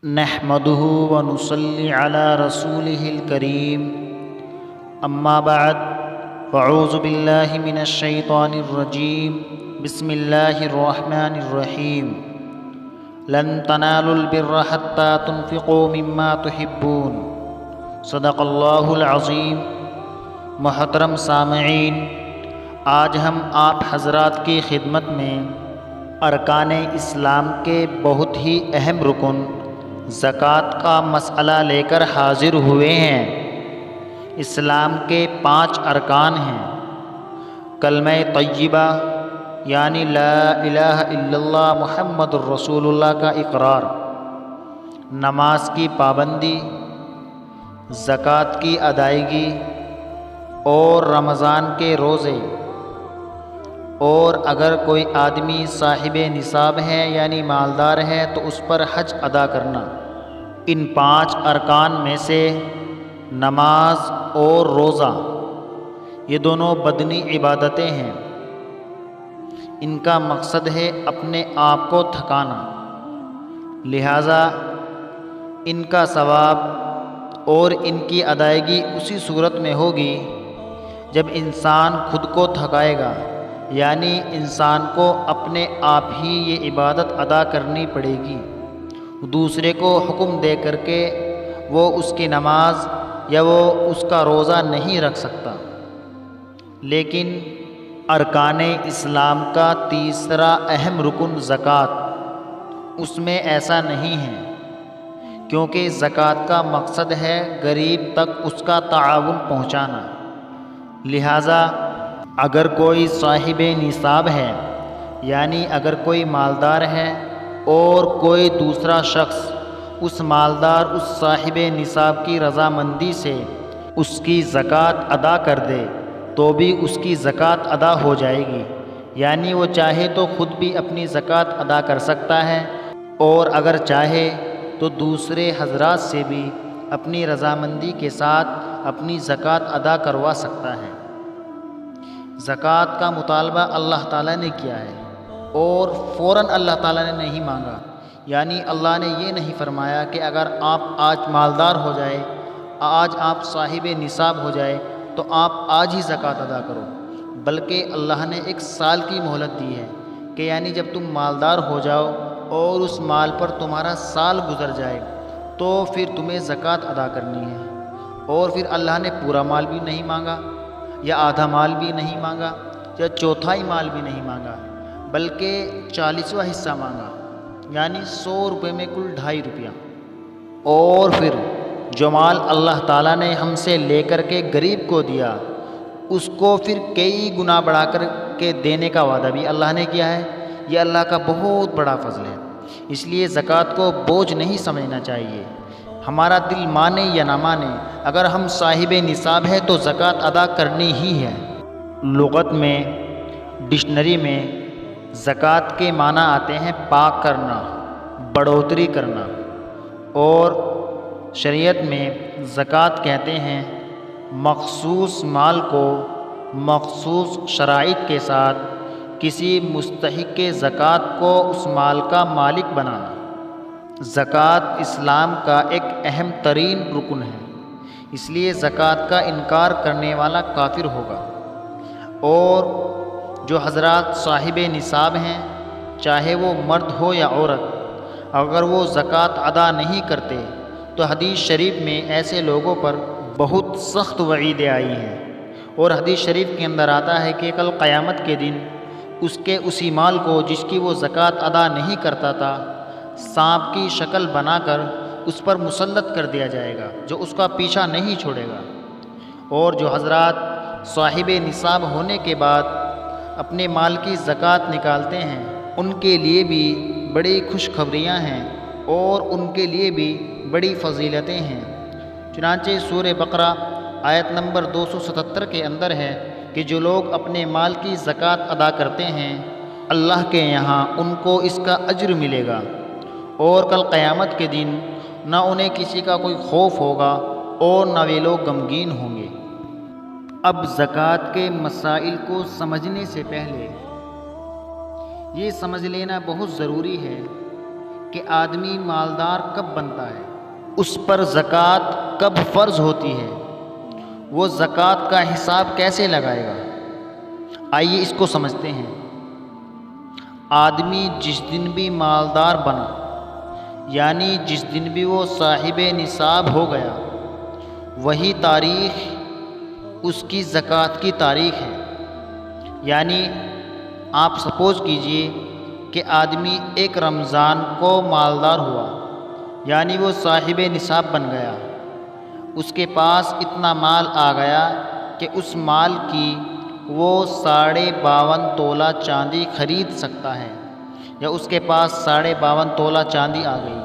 نحمده ونصلي على رسوله الكريم اما بعد فاعوذ بالله من الشيطان الرجيم بسم الله الرحمن الرحيم لن تنالوا البر حتى تنفقوا مما تحبون صدق اللہ العظیم۔ محترم سامعین، آج ہم آپ حضرات کی خدمت میں ارکان اسلام کے بہت ہی اہم رکن زکوٰۃ کا مسئلہ لے کر حاضر ہوئے ہیں۔ اسلام کے 5 ارکان ہیں: کلمہ طیبہ یعنی لا الہ الا اللہ محمد الرسول اللہ کا اقرار، نماز کی پابندی، زکوٰۃ کی ادائیگی اور رمضان کے روزے، اور اگر کوئی آدمی صاحب نصاب ہے یعنی مالدار ہے تو اس پر حج ادا کرنا۔ ان 5 ارکان میں سے نماز اور روزہ یہ دونوں بدنی عبادتیں ہیں۔ ان کا مقصد ہے اپنے آپ کو تھکانا، لہٰذا ان کا ثواب اور ان کی ادائیگی اسی صورت میں ہوگی جب انسان خود کو تھکائے گا، یعنی انسان کو اپنے آپ ہی یہ عبادت ادا کرنی پڑے گی۔ دوسرے کو حکم دے کر کے وہ اس کی نماز یا وہ اس کا روزہ نہیں رکھ سکتا۔ لیکن ارکان اسلام کا تیسرا اہم رکن زکوٰۃ، اس میں ایسا نہیں ہے، کیونکہ زکوٰۃ کا مقصد ہے غریب تک اس کا تعاون پہنچانا۔ لہٰذا اگر کوئی صاحب نصاب ہے، یعنی اگر کوئی مالدار ہے اور کوئی دوسرا شخص اس مالدار اس صاحب نصاب کی رضامندی سے اس کی زکوٰۃ ادا کر دے تو بھی اس کی زکوٰۃ ادا ہو جائے گی، یعنی وہ چاہے تو خود بھی اپنی زکوٰۃ ادا کر سکتا ہے، اور اگر چاہے تو دوسرے حضرات سے بھی اپنی رضامندی کے ساتھ اپنی زکوٰۃ ادا کروا سکتا ہے۔ زکوٰۃ کا مطالبہ اللہ تعالیٰ نے کیا ہے اور فوراً اللہ تعالیٰ نے نہیں مانگا، یعنی اللہ نے یہ نہیں فرمایا کہ اگر آپ آج مالدار ہو جائے، آج آپ صاحب نصاب ہو جائے تو آپ آج ہی زکوٰۃ ادا کرو، بلکہ اللہ نے 1 سال کی مہلت دی ہے کہ یعنی جب تم مالدار ہو جاؤ اور اس مال پر تمہارا سال گزر جائے تو پھر تمہیں زکوٰۃ ادا کرنی ہے۔ اور پھر اللہ نے پورا مال بھی نہیں مانگا، یا آدھا مال بھی نہیں مانگا، یا چوتھائی مال بھی نہیں مانگا، بلکہ 40واں حصہ مانگا، یعنی 100 روپے میں کل 2.5 روپیہ۔ اور پھر جو مال اللہ تعالیٰ نے ہم سے لے کر کے غریب کو دیا، اس کو پھر کئی گنا بڑھا کر کے دینے کا وعدہ بھی اللہ نے کیا ہے۔ یہ اللہ کا بہت بڑا فضل ہے، اس لیے زکوٰۃ کو بوجھ نہیں سمجھنا چاہیے۔ ہمارا دل مانے یا نہ مانے، اگر ہم صاحب نصاب ہے تو زکوٰۃ ادا کرنی ہی ہے۔ لغت میں، ڈکشنری میں زکوٰۃ کے معنی آتے ہیں پاک کرنا، بڑھوتری کرنا، اور شریعت میں زکوٰۃ کہتے ہیں مخصوص مال کو مخصوص شرائط کے ساتھ کسی مستحق زکوٰۃ کو اس مال کا مالک بنانا۔ زکوٰۃ اسلام کا ایک اہم ترین رکن ہے، اس لیے زکوٰۃ کا انکار کرنے والا کافر ہوگا۔ اور جو حضرات صاحب نصاب ہیں، چاہے وہ مرد ہو یا عورت، اگر وہ زکوٰۃ ادا نہیں کرتے تو حدیث شریف میں ایسے لوگوں پر بہت سخت وعیدیں آئی ہیں، اور حدیث شریف کے اندر آتا ہے کہ کل قیامت کے دن اس کے اسی مال کو جس کی وہ زکوٰۃ ادا نہیں کرتا تھا، سانپ کی شکل بنا کر اس پر مسلط کر دیا جائے گا، جو اس کا پیچھا نہیں چھوڑے گا۔ اور جو حضرات صاحب نصاب ہونے کے بعد اپنے مال کی زکوٰۃ نکالتے ہیں، ان کے لیے بھی بڑی خوشخبریاں ہیں اور ان کے لیے بھی بڑی فضیلتیں ہیں۔ چنانچہ سورہ بقرہ آیت نمبر 277 کے اندر ہے کہ جو لوگ اپنے مال کی زکوٰۃ ادا کرتے ہیں، اللہ کے یہاں ان کو اس کا اجر ملے گا، اور کل قیامت کے دن نہ انہیں کسی کا کوئی خوف ہوگا اور نہ وہ لوگ غمگین ہوں گے۔ اب زکوٰۃ کے مسائل کو سمجھنے سے پہلے یہ سمجھ لینا بہت ضروری ہے کہ کہ آدمی مالدار کب بنتا ہے، اس پر زکوٰۃ کب فرض ہوتی ہے، وہ زکوٰۃ کا حساب کیسے لگائے گا؟ آئیے اس کو سمجھتے ہیں۔ آدمی جس دن بھی مالدار بنا، یعنی جس دن بھی وہ صاحب نصاب ہو گیا، وہی تاریخ اس کی زکوٰۃ کی تاریخ ہے۔ یعنی آپ سپوز کیجئے کہ آدمی ایک رمضان کو مالدار ہوا، یعنی وہ صاحب نصاب بن گیا، اس کے پاس اتنا مال آ گیا کہ اس مال کی وہ 52.5 تولہ چاندی خرید سکتا ہے، یا اس کے پاس 52.5 تولہ چاندی آ گئی،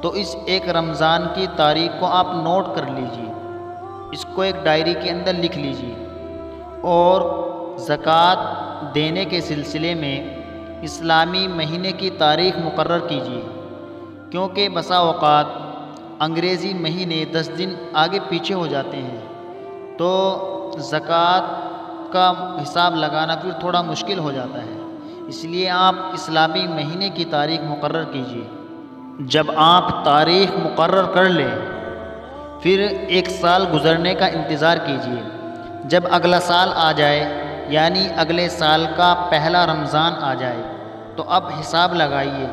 تو اس ایک رمضان کی تاریخ کو آپ نوٹ کر لیجئے، اس کو ایک ڈائری کے اندر لکھ لیجئے، اور زکوٰۃ دینے کے سلسلے میں اسلامی مہینے کی تاریخ مقرر کیجیے، کیونکہ بسا اوقات انگریزی مہینے 10 دن آگے پیچھے ہو جاتے ہیں، تو زکوٰۃ کا حساب لگانا پھر تھوڑا مشکل ہو جاتا ہے۔ اس لیے آپ اسلامی مہینے کی تاریخ مقرر کیجیے۔ جب آپ تاریخ مقرر کر لیں، پھر 1 سال گزرنے کا انتظار کیجیے۔ جب اگلا سال آ جائے، یعنی اگلے سال کا پہلا رمضان آ جائے، تو اب حساب لگائیے۔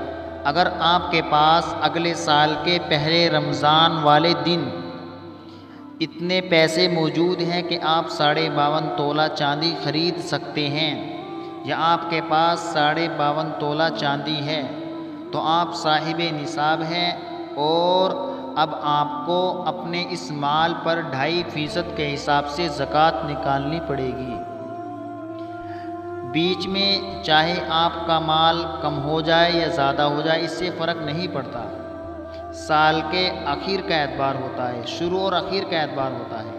اگر آپ کے پاس اگلے سال کے پہلے رمضان والے دن اتنے پیسے موجود ہیں کہ آپ 52.5 تولہ چاندی خرید سکتے ہیں، یا آپ کے پاس 52.5 تولہ چاندی ہے، تو آپ صاحب نصاب ہیں، اور اب آپ کو اپنے اس مال پر 2.5% کے حساب سے زکوٰۃ نکالنی پڑے گی۔ بیچ میں چاہے آپ کا مال کم ہو جائے یا زیادہ ہو جائے، اس سے فرق نہیں پڑتا۔ سال کے آخر کا اعتبار ہوتا ہے، شروع اور آخر کا اعتبار ہوتا ہے۔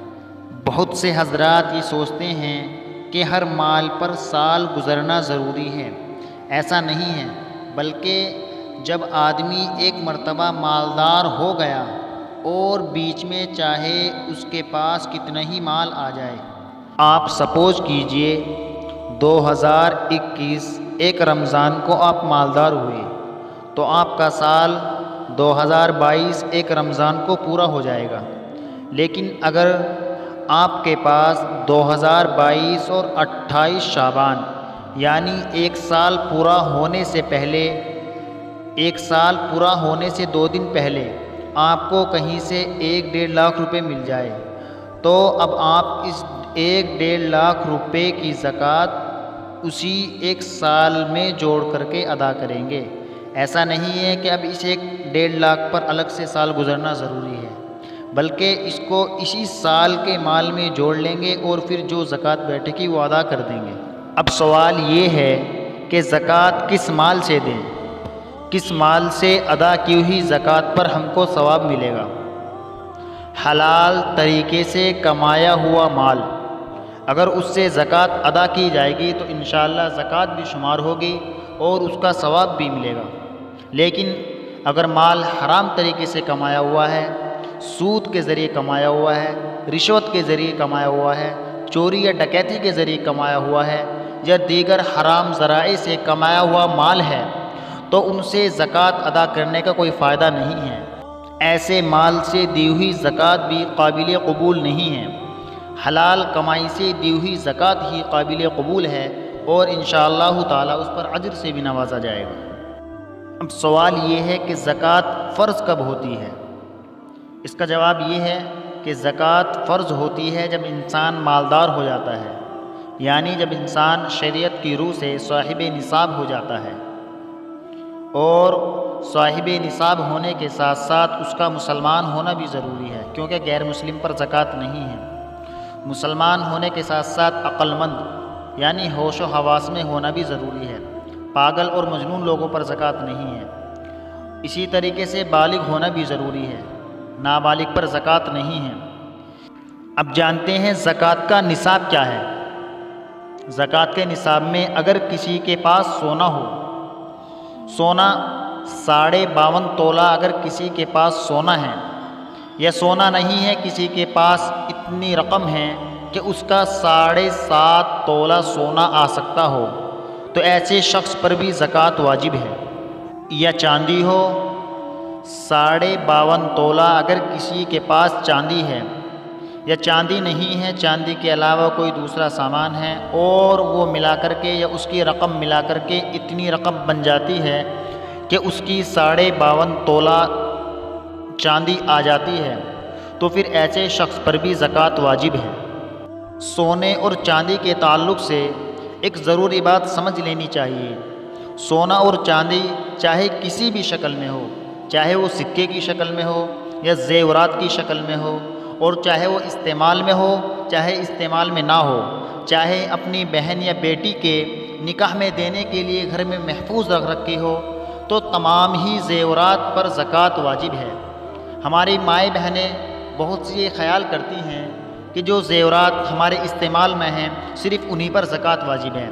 بہت سے حضرات یہ سوچتے ہیں کہ ہر مال پر سال گزرنا ضروری ہے، ایسا نہیں ہے، بلکہ جب آدمی ایک مرتبہ مالدار ہو گیا اور بیچ میں چاہے اس کے پاس کتنا ہی مال آ جائے، آپ سپوز کیجئے 2021 ایک رمضان کو آپ مالدار ہوئے، تو آپ کا سال 2022 ایک رمضان کو پورا ہو جائے گا۔ لیکن اگر آپ کے پاس 2022 اور 28 شعبان، یعنی 1 سال پورا ہونے سے پہلے، 1 سال پورا ہونے سے 2 دن پہلے آپ کو کہیں سے 1.5 لاکھ روپے مل جائے، تو اب آپ اس 1.5 لاکھ روپے کی زکوٰۃ اسی 1 سال میں جوڑ کر کے ادا کریں گے۔ ایسا نہیں ہے کہ اب اس 1.5 لاکھ پر الگ سے سال گزرنا ضروری ہے، بلکہ اس کو اسی سال کے مال میں جوڑ لیں گے، اور پھر جو زکوٰۃ بیٹھے گی وہ ادا کر دیں گے۔ اب سوال یہ ہے کہ زکوٰۃ کس مال سے دیں، کس مال سے ادا کی ہوئی زکوٰۃ پر ہم کو ثواب ملے گا؟ حلال طریقے سے کمایا ہوا مال، اگر اس سے زکوٰۃ ادا کی جائے گی تو انشاءاللہ زکوٰۃ بھی شمار ہوگی اور اس کا ثواب بھی ملے گا۔ لیکن اگر مال حرام طریقے سے کمایا ہوا ہے، سود کے ذریعے کمایا ہوا ہے، رشوت کے ذریعے کمایا ہوا ہے، چوری یا ڈکیتی کے ذریعے کمایا ہوا ہے، یا دیگر حرام ذرائع سے کمایا ہوا مال ہے، تو ان سے زکوٰۃ ادا کرنے کا کوئی فائدہ نہیں ہے۔ ایسے مال سے دی ہوئی زکوٰۃ بھی قابل قبول نہیں ہے۔ حلال کمائی سے دی ہوئی زکوٰۃ ہی قابل قبول ہے، اور انشاءاللہ تعالیٰ اس پر اجر سے بھی نوازا جائے گا۔ اب سوال یہ ہے کہ زکوٰۃ فرض کب ہوتی ہے؟ اس کا جواب یہ ہے کہ زکوٰۃ فرض ہوتی ہے جب انسان مالدار ہو جاتا ہے، یعنی جب انسان شریعت کی روح سے صاحب نصاب ہو جاتا ہے، اور صاحب نصاب ہونے کے ساتھ ساتھ اس کا مسلمان ہونا بھی ضروری ہے، کیونکہ غیر مسلم پر زکوٰۃ نہیں ہے۔ مسلمان ہونے کے ساتھ ساتھ عقل مند یعنی ہوش و حواس میں ہونا بھی ضروری ہے، پاگل اور مجنون لوگوں پر زکوٰۃ نہیں ہے۔ اسی طریقے سے بالغ ہونا بھی ضروری ہے، نابالغ پر زکوٰۃ نہیں ہے۔ اب جانتے ہیں زکوٰۃ کا نصاب کیا ہے۔ زکوٰۃ کے نصاب میں اگر کسی کے پاس سونا ہو، سونا 52.5 تولہ اگر کسی کے پاس سونا ہے، یا سونا نہیں ہے کسی کے پاس اتنی رقم ہے کہ اس کا 7.5 تولہ سونا آ سکتا ہو، تو ایسے شخص پر بھی زکوٰۃ واجب ہے۔ یا چاندی ہو 52.5 تولہ اگر کسی کے پاس چاندی ہے یا چاندی نہیں ہے، چاندی کے علاوہ کوئی دوسرا سامان ہے، اور وہ ملا کر کے یا اس کی رقم ملا کر کے اتنی رقم بن جاتی ہے کہ اس کی 52.5 تولہ چاندی آ جاتی ہے، تو پھر ایسے شخص پر بھی زکوٰۃ واجب ہے۔ سونے اور چاندی کے تعلق سے ایک ضروری بات سمجھ لینی چاہیے۔ سونا اور چاندی چاہے کسی بھی شکل میں ہو، چاہے وہ سکے کی شکل میں ہو یا زیورات کی شکل میں ہو، اور چاہے وہ استعمال میں ہو چاہے استعمال میں نہ ہو، چاہے اپنی بہن یا بیٹی کے نکاح میں دینے کے لیے گھر میں محفوظ رکھ رکھی ہو، تو تمام ہی زیورات پر زکوٰۃ واجب ہے۔ ہماری مائیں بہنیں بہت سی یہ خیال کرتی ہیں کہ جو زیورات ہمارے استعمال میں ہیں صرف انہی پر زکوٰۃ واجب ہے،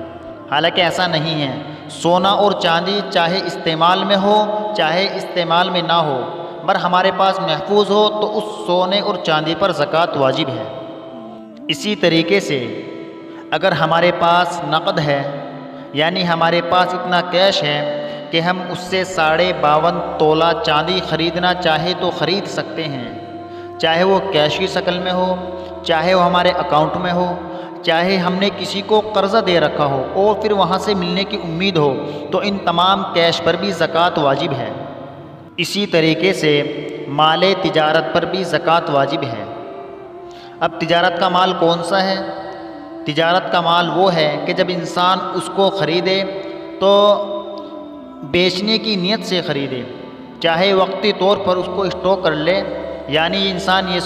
حالانکہ ایسا نہیں ہے۔ سونا اور چاندی چاہے استعمال میں ہو چاہے استعمال میں نہ ہو، پر ہمارے پاس محفوظ ہو تو اس سونے اور چاندی پر زکوٰۃ واجب ہے۔ اسی طریقے سے اگر ہمارے پاس نقد ہے، یعنی ہمارے پاس اتنا کیش ہے کہ ہم اس سے 52.5 تولہ چاندی خریدنا چاہے تو خرید سکتے ہیں، چاہے وہ کیش کی شکل میں ہو، چاہے وہ ہمارے اکاؤنٹ میں ہو، چاہے ہم نے کسی کو قرضہ دے رکھا ہو اور پھر وہاں سے ملنے کی امید ہو، تو ان تمام کیش پر بھی زکوٰۃ واجب ہے۔ اسی طریقے سے مال تجارت پر بھی زکوٰۃ واجب ہے۔ اب تجارت کا مال کون سا ہے؟ تجارت کا مال وہ ہے کہ جب انسان اس کو خریدے تو بیچنے کی نیت سے خریدے، چاہے وقتی طور پر اس کو اسٹاک کر لے، یعنی انسان یہ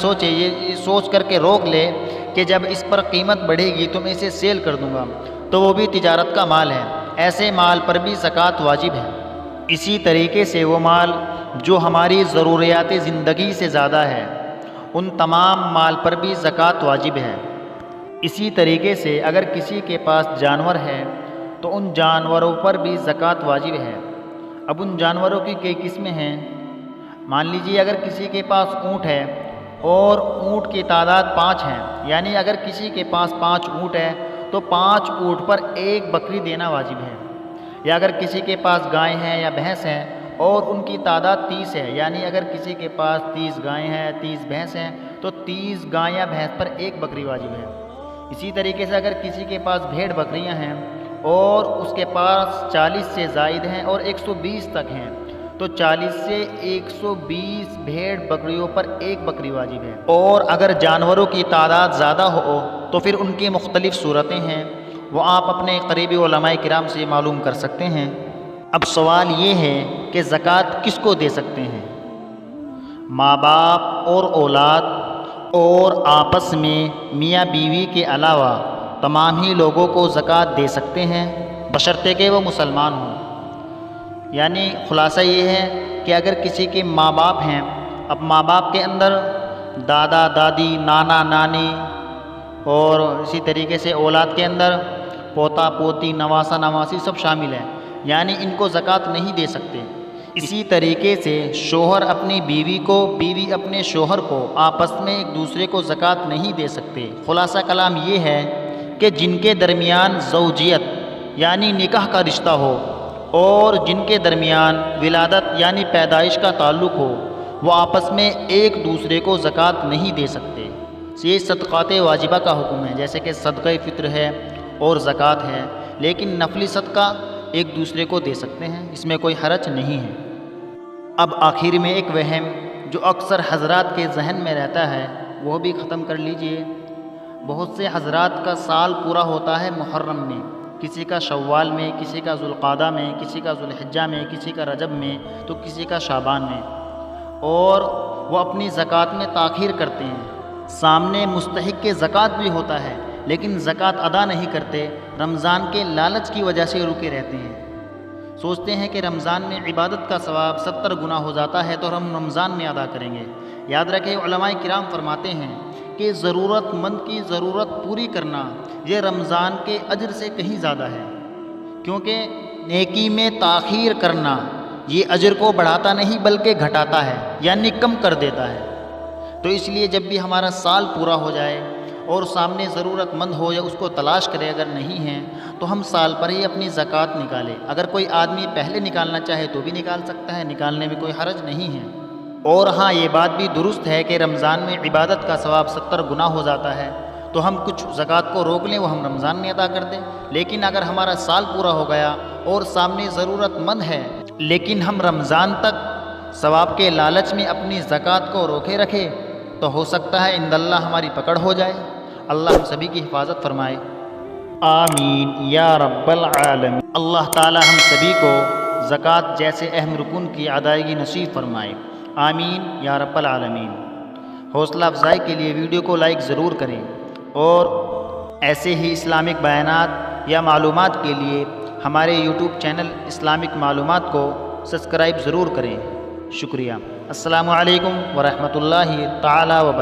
سوچ کر کے روک لے کہ جب اس پر قیمت بڑھے گی تو میں اسے سیل کر دوں گا، تو وہ بھی تجارت کا مال ہے، ایسے مال پر بھی زکوٰۃ واجب ہے۔ اسی طریقے سے وہ مال جو ہماری ضروریات زندگی سے زیادہ ہے، ان تمام مال پر بھی زکوٰۃ واجب ہے۔ اسی طریقے سے اگر کسی کے پاس جانور ہے تو ان جانوروں پر بھی زکوٰۃ واجب ہے۔ اب ان جانوروں کی کئی قسمیں ہیں۔ مان لیجیے اگر کسی کے پاس اونٹ ہے اور اونٹ کی تعداد 5 ہیں، یعنی اگر کسی کے پاس 5 اونٹ ہے تو 5 اونٹ پر 1 بکری دینا واجب ہے۔ یا اگر کسی کے پاس گائے ہیں یا بھینس ہیں اور ان کی تعداد 30 ہے، یعنی اگر کسی کے پاس 30 گائیں ہیں 30 بھینس ہیں تو 30 گائیں یا بھینس پر 1 بکری واجب ہے۔ اسی طریقے سے اگر کسی کے پاس بھیڑ بکریاں ہیں اور اس کے پاس 40 سے زائد ہیں اور 120 تک ہیں، تو 40 سے 120 بھیڑ بکریوں پر 1 بکری واجب ہے۔ اور اگر جانوروں کی تعداد زیادہ ہو تو پھر ان کی مختلف صورتیں ہیں، وہ آپ اپنے قریبی علماء کرام سے معلوم کر سکتے ہیں۔ اب سوال یہ ہے کہ زکوٰۃ کس کو دے سکتے ہیں؟ ماں باپ اور اولاد اور آپس میں میاں بیوی کے علاوہ تمام ہی لوگوں کو زکوٰۃ دے سکتے ہیں، بشرطے کہ وہ مسلمان ہوں۔ یعنی خلاصہ یہ ہے کہ اگر کسی کے ماں باپ ہیں، اب ماں باپ کے اندر دادا دادی نانا نانی اور اسی طریقے سے اولاد کے اندر پوتا پوتی نواسا نواسی سب شامل ہیں، یعنی ان کو زکوٰۃ نہیں دے سکتے۔ اسی طریقے سے شوہر اپنی بیوی کو، بیوی اپنے شوہر کو، آپس میں ایک دوسرے کو زکوٰۃ نہیں دے سکتے۔ خلاصہ کلام یہ ہے کہ جن کے درمیان زوجیت یعنی نکاح کا رشتہ ہو اور جن کے درمیان ولادت یعنی پیدائش کا تعلق ہو، وہ آپس میں ایک دوسرے کو زکوٰۃ نہیں دے سکتے۔ یہ صدقات واجبہ کا حکم ہے، جیسے کہ صدقہ فطر ہے اور زکوٰۃ ہے، لیکن نفلی صدقہ ایک دوسرے کو دے سکتے ہیں، اس میں کوئی حرج نہیں ہے۔ اب آخر میں ایک وہم جو اکثر حضرات کے ذہن میں رہتا ہے وہ بھی ختم کر لیجئے۔ بہت سے حضرات کا سال پورا ہوتا ہے محرم میں، کسی کا شوال میں، کسی کا ذوالقعدہ میں، کسی کا ذوالحجہ میں، کسی کا رجب میں، تو کسی کا شعبان میں، اور وہ اپنی زکوٰۃ میں تاخیر کرتے ہیں۔ سامنے مستحق کے زکوٰۃ بھی ہوتا ہے لیکن زکوٰۃ ادا نہیں کرتے، رمضان کے لالچ کی وجہ سے رکے رہتے ہیں۔ سوچتے ہیں کہ رمضان میں عبادت کا ثواب 70 گنا ہو جاتا ہے تو ہم رمضان میں ادا کریں گے۔ یاد رکھیں، علماء کرام فرماتے ہیں کہ ضرورت مند کی ضرورت پوری کرنا یہ رمضان کے اجر سے کہیں زیادہ ہے، کیونکہ نیکی میں تاخیر کرنا یہ اجر کو بڑھاتا نہیں بلکہ گھٹاتا ہے، یعنی کم کر دیتا ہے۔ تو اس لیے جب بھی ہمارا سال پورا ہو جائے اور سامنے ضرورت مند ہو یا اس کو تلاش کرے، اگر نہیں ہیں تو ہم سال پر ہی اپنی زکوٰۃ نکالیں۔ اگر کوئی آدمی پہلے نکالنا چاہے تو بھی نکال سکتا ہے، نکالنے میں کوئی حرج نہیں ہے۔ اور ہاں، یہ بات بھی درست ہے کہ رمضان میں عبادت کا ثواب 70 گنا ہو جاتا ہے، تو ہم کچھ زکوٰۃ کو روک لیں، وہ ہم رمضان میں ادا کر دیں۔ لیکن اگر ہمارا سال پورا ہو گیا اور سامنے ضرورت مند ہے، لیکن ہم رمضان تک ثواب کے لالچ میں اپنی زکوٰۃ کو روکے رکھے، تو ہو سکتا ہے عند اللہ ہماری پکڑ ہو جائے۔ اللہ ہم سبھی کی حفاظت فرمائے، آمین یا رب العالمین۔ اللہ تعالی ہم سبھی کو زکوٰۃ جیسے اہم رکن کی ادائیگی نصیب فرمائے، آمین یا رب العالمین۔ حوصلہ افزائی کے لیے ویڈیو کو لائک ضرور کریں، اور ایسے ہی اسلامک بیانات یا معلومات کے لیے ہمارے یوٹیوب چینل اسلامک معلومات کو سبسکرائب ضرور کریں۔ شکریہ۔ السلام علیکم ورحمۃ اللہ تعالی وبرکاتہ۔